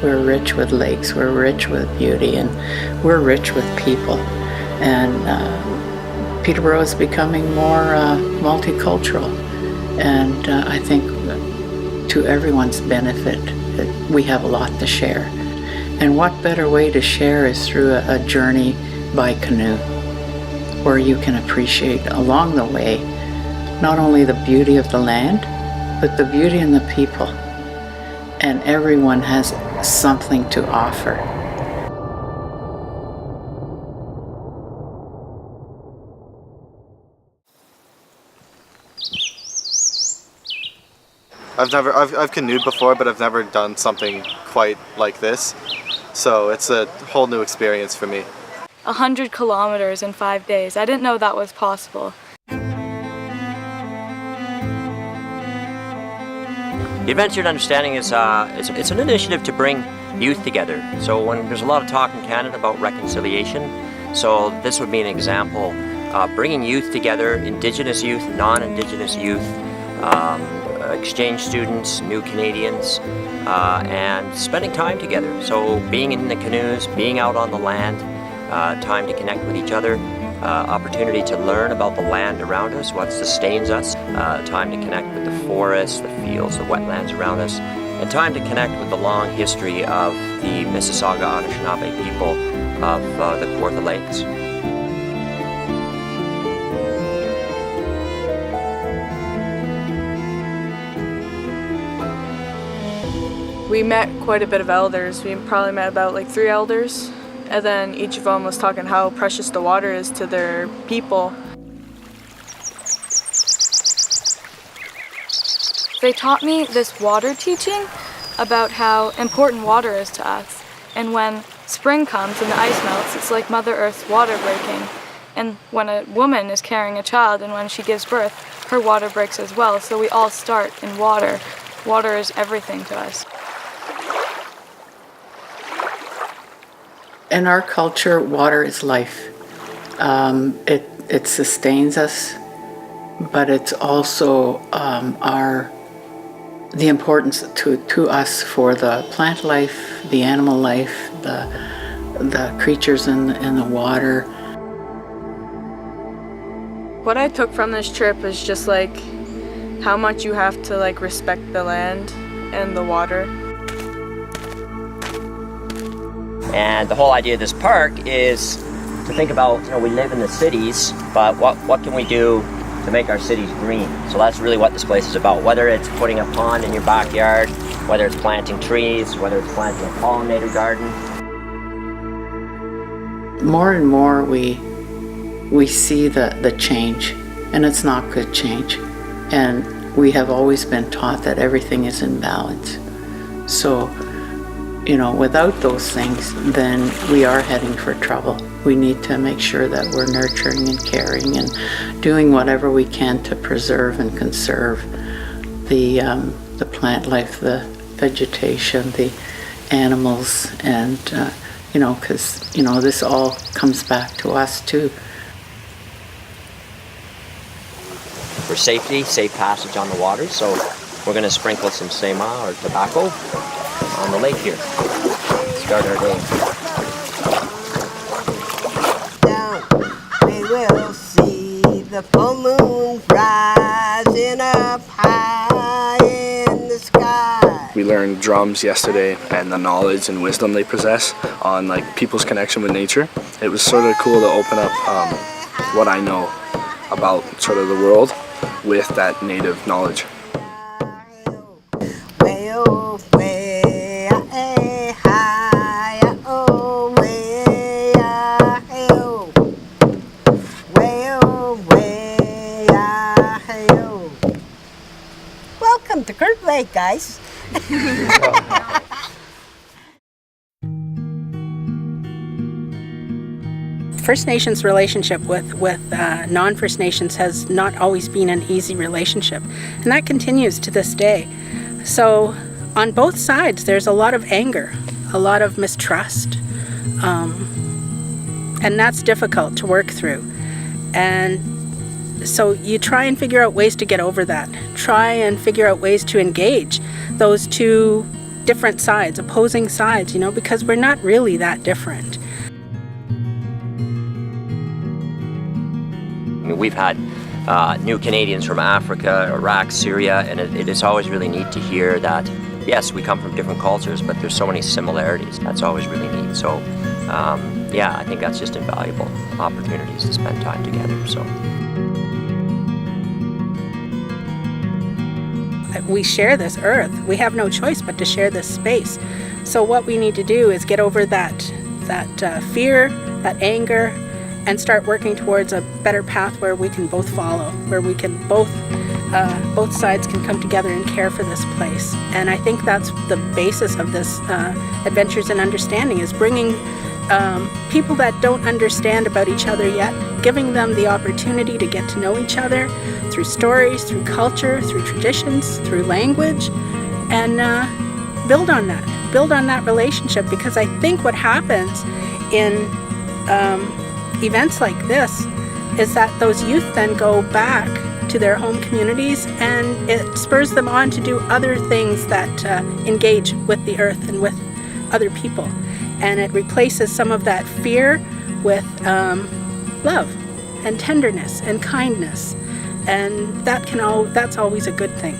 We're rich with lakes, we're rich with beauty, and we're rich with people. And Peterborough is becoming more multicultural. And I think to everyone's benefit, that we have a lot to share. And what better way to share is through a journey by canoe, where you can appreciate along the way not only the beauty of the land, but the beauty in the people. And everyone has something to offer. I've canoed before, but I've never done something quite like this. So it's a whole new experience for me. 100 kilometers in 5 days. I didn't know that was possible. The Adventured Understanding is it's an initiative to bring youth together. So when there's a lot of talk in Canada about reconciliation, so this would be an example, bringing youth together, Indigenous youth, non-Indigenous youth, exchange students, new Canadians, and spending time together. So being in the canoes, being out on the land, time to connect with each other, opportunity to learn about the land around us, what sustains us, time to connect with the forests, the fields, the wetlands around us, and time to connect with the long history of the Mississauga Anishinaabe people of the Kawartha Lakes. We met quite a bit of elders. We probably met about like 3 elders. And then each of them was talking how precious the water is to their people. They taught me this water teaching about how important water is to us. And when spring comes and the ice melts, it's like Mother Earth's water breaking. And when a woman is carrying a child and when she gives birth, her water breaks as well. So we all start in water. Water is everything to us. In our culture, water is life. It sustains us, but it's also the importance to us for the plant life, the animal life, the creatures in the water. What I took from this trip is just like how much you have to like respect the land and the water. And the whole idea of this park is to think about, we live in the cities, but what can we do to make our cities green? So that's really what this place is about. Whether it's putting a pond in your backyard, whether it's planting trees, whether it's planting a pollinator garden. More and more we see the change, and it's not good change. And we have always been taught that everything is in balance. So, without those things, then we are heading for trouble. We need to make sure that we're nurturing and caring and doing whatever we can to preserve and conserve the plant life, the vegetation, the animals, and because this all comes back to us too. For safety, safe passage on the water, so we're going to sprinkle some sema or tobacco on the lake here. Start our day. Down we will see the full moon rising up high in the sky. We learned drums yesterday and the knowledge and wisdom they possess on people's connection with nature. It was sort of cool to open up what I know about sort of the world with that native knowledge. Welcome to Kirk Lake, guys. First Nations relationship with non-First Nations has not always been an easy relationship, and that continues to this day. So on both sides there's a lot of anger, a lot of mistrust, and that's difficult to work through. And so you try and figure out ways to get over that. Try and figure out ways to engage those two different sides, opposing sides, you know, because we're not really that different. I mean, we've had new Canadians from Africa, Iraq, Syria, and it is always really neat to hear that, yes, we come from different cultures, but there's so many similarities. That's always really neat. So, yeah, I think that's just invaluable opportunities to spend time together. So. We share this earth. We have no choice but to share this space. So what we need to do is get over that fear, that anger, and start working towards a better path where we can both follow, where we can both sides can come together and care for this place. And I think that's the basis of this Adventures in Understanding, is bringing people that don't understand about each other yet, giving them the opportunity to get to know each other through stories, through culture, through traditions, through language, and build on that relationship. Because I think what happens in events like this is that those youth then go back to their home communities, and it spurs them on to do other things that engage with the earth and with other people. And it replaces some of that fear with love and tenderness and kindness. And that's always a good thing.